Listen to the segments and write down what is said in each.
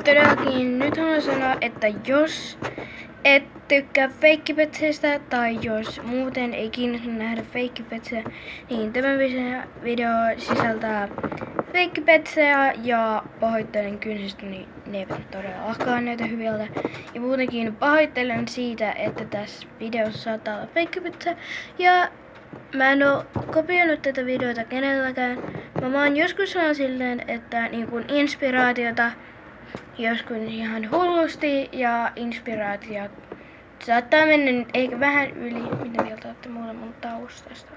todellakin nyt haluan sanoa, että jos et tykkää feikkipetseistä tai jos muuten ei kiinnosta nähdä feikkipetsejä, niin tämä video sisältää feikkipetsejä ja pahoittelen kynsistäni, ne eivät todellakaan näytä hyviltä. Ja muutenkin pahoittelen siitä, että tässä videossa saattaa olla feikkipetsejä. Ja mä en oo kopioinut tätä videota kenelläkään. Mä vaan joskus sanon silleen, että niin kun inspiraatiota joskus ihan hullusti ja inspiraatiot saattaa mennä nyt eikä vähän yli, mitä mieltä olette mulle mun taustasta.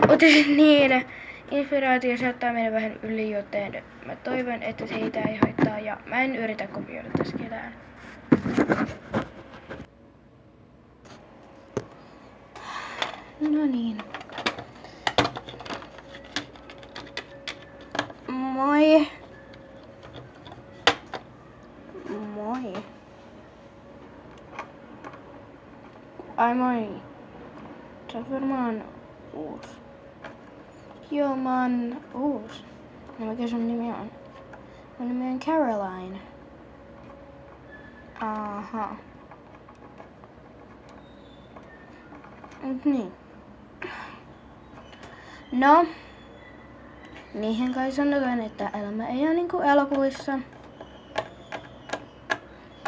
Mutta niin, inspiraatio saattaa mennä vähän yli, joten mä toivon, että heitä ei haittaa ja mä en yritä kopioida tässä ketään. No niin. Moi. Moi. Ai moi. Se on varmaan uusi. Joo, mä oon uusi. No mikä sun nimi on? Mun nimi on Caroline. Aha. Niin. No. Niihin kai sanotaan, että elämä ei ole niinku elokuvissa.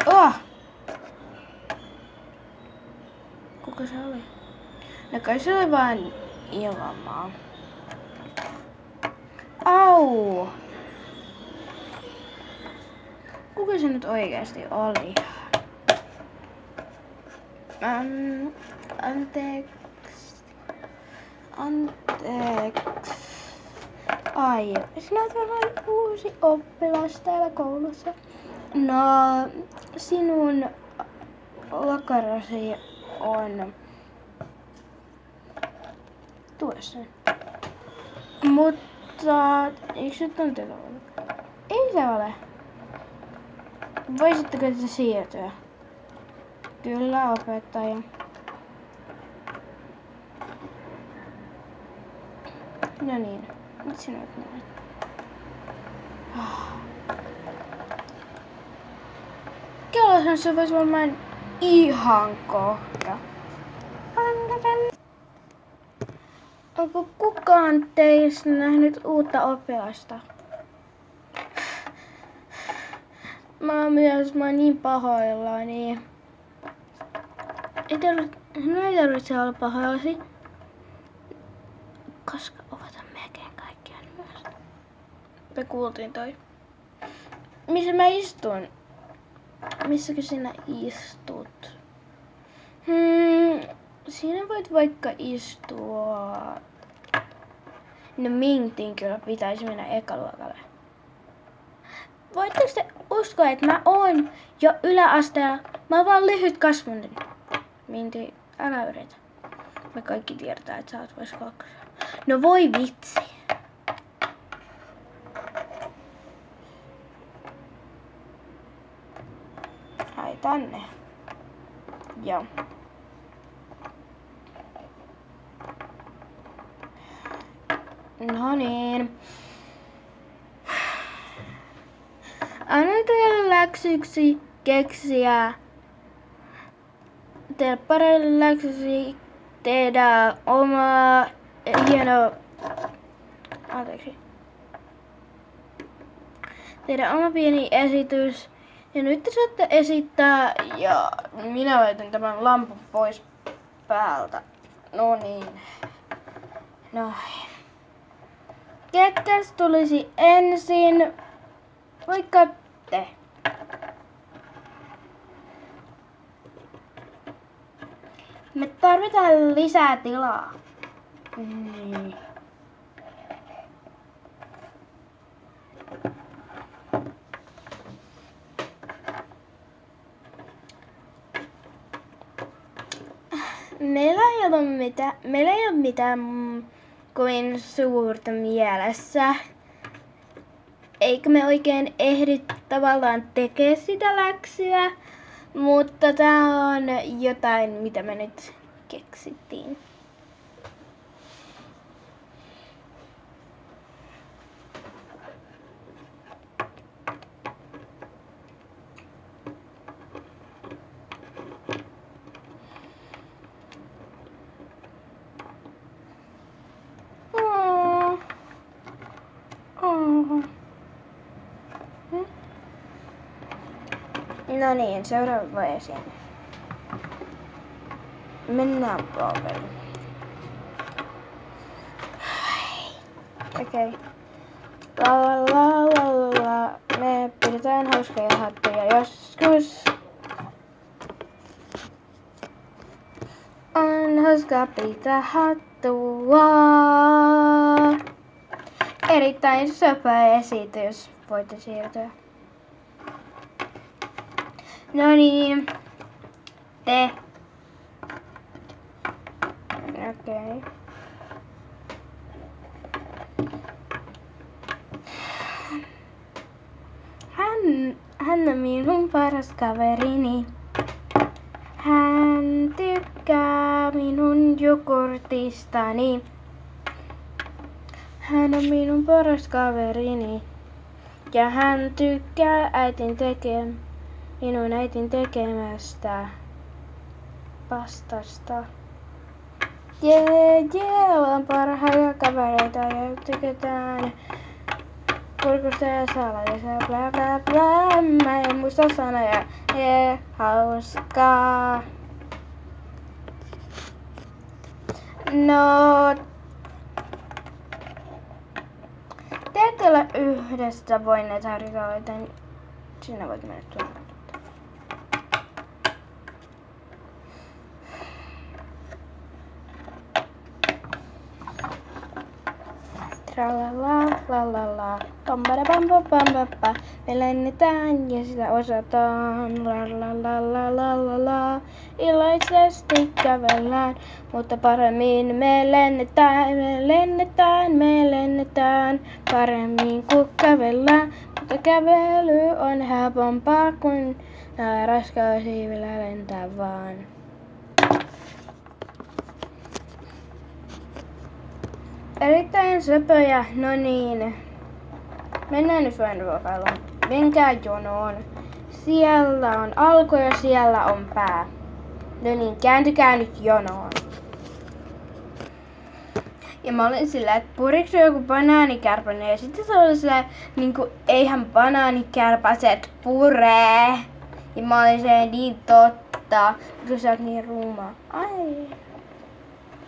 Oh! Kuka se oli? No kai se oli vaan ilmaa. Au! Kuka se nyt oikeasti oli? Anteeksi. Ai, sinä olet varmaan uusi oppilas täällä koulussa. No, sinun lakarasi on tuossa. Mutta eikö se tunteella ole? Ei se ole. Voisitteko te siirtyä? Kyllä, opettaja. No niin, nyt sinä olet näin. Kellohan se voisi varmaan ihan kohta. Onko kukaan teistä nähnyt uutta oppilasta? Mä oon niin pahoillani. Ei tarvitse olla pahoillasi. Koska opetan melkein kaikkia myös. Me kuultiin toi. Missä mä istun? Missäkö sinä istut? Siinä voit vaikka istua. No Mintin kyllä pitäisi mennä ekaluokalle. Voitteko te uskoa, että mä oon jo yläasteella? Mä oon vaan lyhytkasvuinen. Minti, älä yritä. Me kaikki tiedetään, että sä oot vois kakkosia. No voi vitsi. Ai tänne. Joo. No niin. Annoin teille läksyksi keksiä. Teille parille läksyksi tehdä oma hieno. Anteeksi. Tehdä oma pieni esitys. Ja nyt te saatte esittää ja minä laitan tämän lampun pois päältä. No niin. Noin. Ketkäs tulisi ensin? Vaikka te. Me tarvitaan lisää tilaa. Niin. Meillä ei ole mitään kovin suurta mielessä. Eikä me oikein ehdi tavallaan tekee sitä läksyä, mutta tää on jotain, mitä me nyt keksittiin. No niin, seuraava esine. Mennään Bobelle. Okei. La la la la la la. Me pidetään hauskoja hattuja joskus. On hauskaa pitää hattua. Erittäin söpö esitys. Voitte siirtyä. No niin. Te. Okei. Hän on minun paras kaverini. Hän tykkää minun jogurtistani. Hän on minun paras kaverini. Ja hän tykkää minun äitin tekemästä pastasta. Ollaan parhaita kavereita ja tykätään kurkusta ja saladista. Bla bla bla. Mä en muista sanoja. Hauskaa. No. Te ette ole yhdessä voineet harjoitella, joten sinä voit mennä tuonne. Tralala, la la la, pampara pampa pampa. Me lennetään ja sitä osataan. La la la la la la la. Iloisesti kävellään, mutta paremmin me lennetään. Paremmin kuin kävellään, mutta kävely on helpompaa kuin raskaa siivillä lentää vaan. Erittäin söpöjä, no niin. Mennään nyt ruokailuun. Menkää jonoon. Siellä on alku ja siellä on pää. No niin, kääntykää nyt jonoon. Ja mä olin sillä, että puriks joku banaanikärpänen ja sitten se oli sillä, niinku eihän banaanikärpäset puree. Ja mä olin se niin totta, kun sä oot niin ruuma.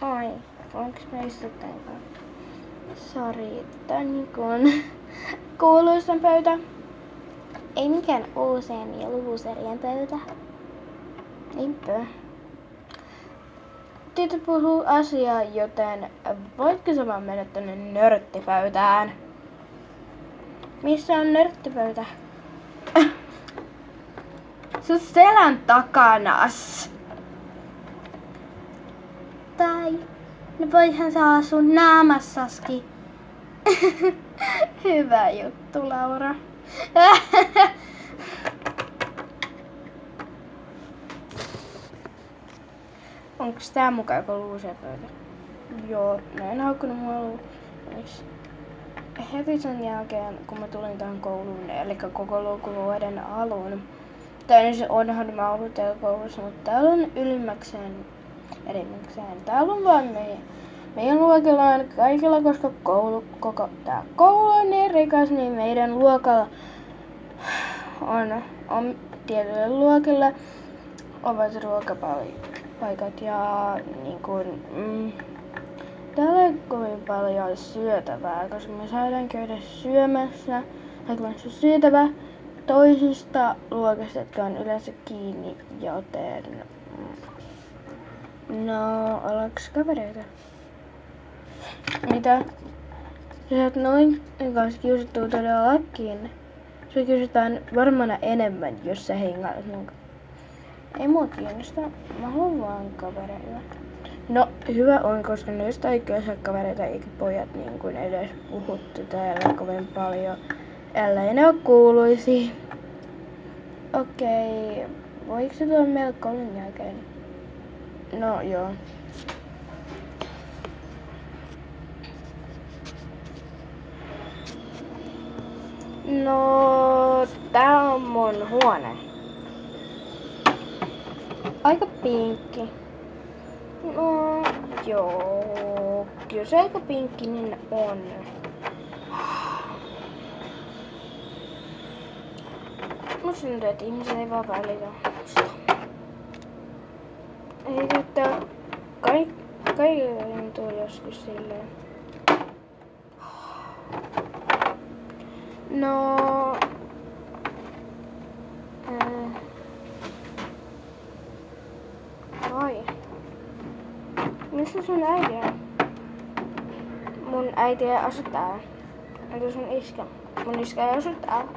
Ai, onks mä istuttankaan? Sori, tää on niinkun kuuluisan pöytä. Ei mikään uusien ja luvuserien pöytä. Niinpä. Tyttö puhuu asiaa, joten voitko sä vaan mennä tänne nörttipöytään? Missä on nörttipöytä? Sun selän takanas. Tai no voihan saa sun naamassaskin. Hyvä juttu, Laura. Onks tää mukaan joku luusepöytä? Joo, mä en haukkunut mua luusiksi. Heti sen jälkeen, kun mä tulin tähän kouluun, eli koko lukuvuoden alun. Tai se onhan mä ollut täällä koulussa, mutta täällä on ylimmäkseen, erimmäkseen. Täällä on vaan meidän luokilla on kaikilla, koska tää koulu on niin rikas, niin meidän luokalla on tietyillä luokilla ovat ruokapaikat ja niin kuin, täällä on kovin paljon syötävää, koska me saadaan käydä syömässä, hakemassa syötävää toisista luokista, jotka on yleensä kiinni, joten no, ollaanko kavereita? Mitä? Sä oot noin kanssa kiusattua todellakin. Sua kiusataan varmana enemmän, jos sä hengailet mun. Ei mua kiinnosta. Mä haluan vaan kavereita. No, hyvä on, koska noista ei kyllä saa kavereita eikä pojat niin kuin edes puhuttu täällä kovin paljon. Ellei ne oo kuuluisia. Okei, voiko se tulla meille koulun jälkeen? No joo. No, tää on mun huone. Aika pinkki. No, joo. Kyllä se aika pinkkinen on. musta tuntuu, että ihmiset ei vaan välitä musta. Eli että kaikilla tuntuu joskus silleen. No... Moi. Missä sun äiti on? Mun äiti ei asu täällä. Entä sun iskä? Mun iskä ei asu täällä.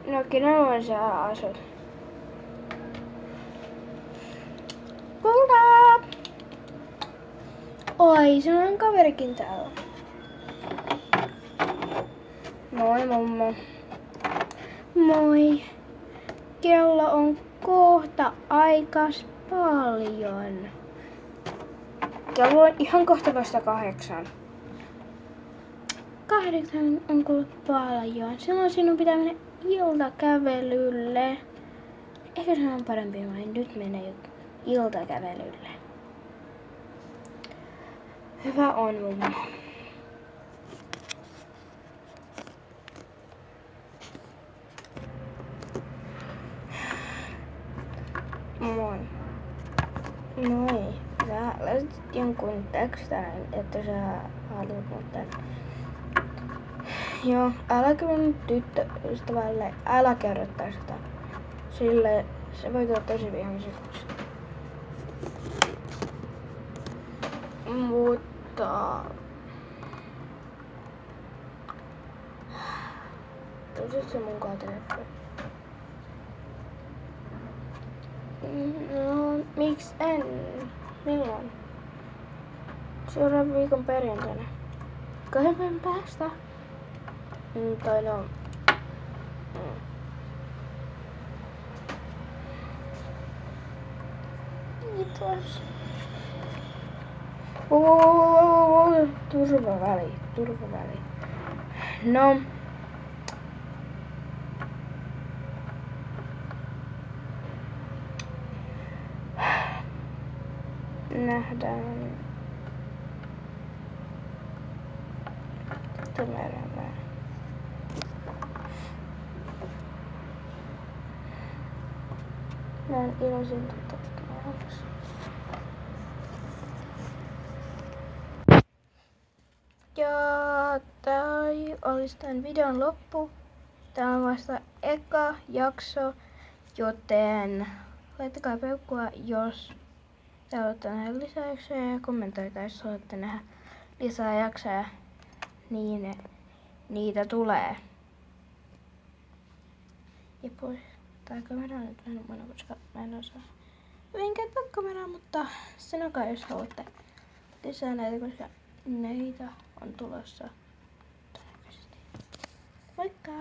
No kenen luona sä asut? Kulta! Oi, sulla on kaverikin täällä. Moi mummo. Moi. Kello on kohta aikas paljon. Kello on ihan kohta vasta 8. 8 on kulunut paljon. Silloin sinun pitää mennä iltakävelylle. Ehkä se on parempi vai nyt mennä iltakävelylle. Hyvä on mummo. Moi. Moi. Sä laitat jonkun tekstin, että sä haluat mut tänne. Joo, älä kyllä nyt tyttöystävälle, älä kerrota sitä. Sille se voi tulla tosi vihamiseksi. Mutta... Tulisit se munkaan telefoni? No, miksi en? Milloin? Seuraavan viikon perjantaina. 2 päivän päästä? Tai no... Kiitos. Turvaväli. No... Nähdään... Tömeränä. Näen iloisilta tapahtumassa. Ja tai olisi tämän videon loppu. Tämä on vasta eka jakso, joten laittakaa peukkua, jos te haluatte nähdä lisää jaksoja ja kommentoikaa, jos haluatte nähdä lisää jaksoja, niin niitä tulee. Ja pois. Tää kamera on nyt vähän huono, koska mä en osaa hyvin käyttää kameraa, mutta sanokaa, jos haluatte lisää näitä, koska näitä on tulossa todennäköisesti. Moikka!